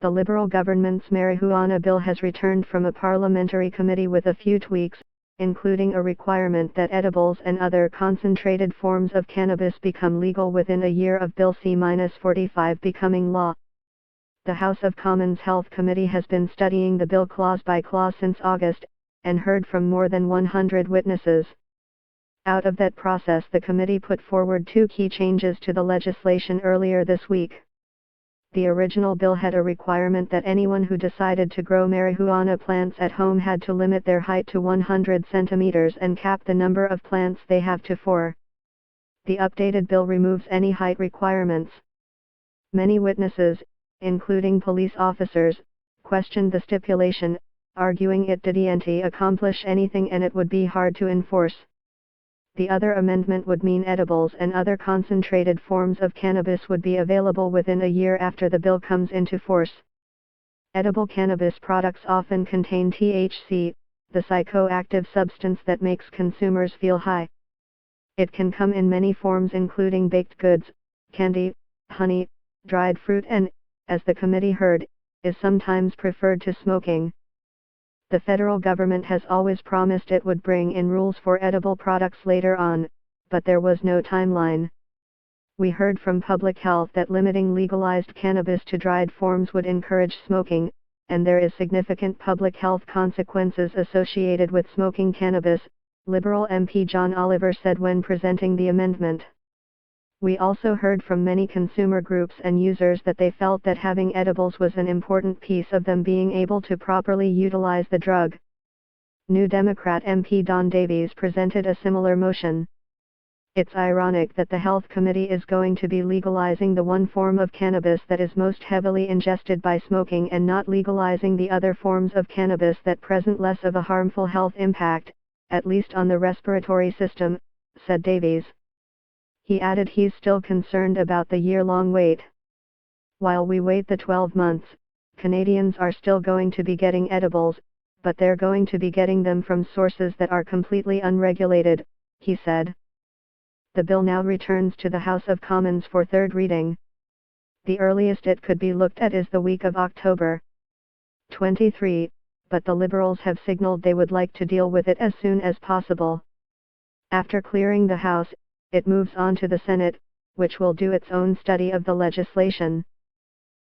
The Liberal government's marijuana bill has returned from a parliamentary committee with a few tweaks, including a requirement that edibles and other concentrated forms of cannabis become legal within a year of Bill C-45 becoming law. The House of Commons Health Committee has been studying the bill clause by clause since August, and heard from more than 100 witnesses. Out of that process, the committee put forward 2 key changes to the legislation earlier this week. The original bill had a requirement that anyone who decided to grow marijuana plants at home had to limit their height to 100 centimeters and cap the number of plants they have to 4. The updated bill removes any height requirements. Many witnesses, including police officers, questioned the stipulation, arguing it didn't accomplish anything and it would be hard to enforce. The other amendment would mean edibles and other concentrated forms of cannabis would be available within a year after the bill comes into force. Edible cannabis products often contain THC, the psychoactive substance that makes consumers feel high. It can come in many forms including baked goods, candy, honey, dried fruit and, as the committee heard, is sometimes preferred to smoking. The federal government has always promised it would bring in rules for edible products later on, but there was no timeline. We heard from Public Health that limiting legalized cannabis to dried forms would encourage smoking, and there is significant public health consequences associated with smoking cannabis, Liberal MP John Oliver said when presenting the amendment. We also heard from many consumer groups and users that they felt that having edibles was an important piece of them being able to properly utilize the drug. New Democrat MP Don Davies presented a similar motion. It's ironic that the Health Committee is going to be legalizing the one form of cannabis that is most heavily ingested by smoking and not legalizing the other forms of cannabis that present less of a harmful health impact, at least on the respiratory system, said Davies. He added he's still concerned about the year-long wait. While we wait the 12 months, Canadians are still going to be getting edibles, but they're going to be getting them from sources that are completely unregulated, he said. The bill now returns to the House of Commons for third reading. The earliest it could be looked at is the week of October 23, but the Liberals have signaled they would like to deal with it as soon as possible. After clearing the House, it moves on to the Senate, which will do its own study of the legislation.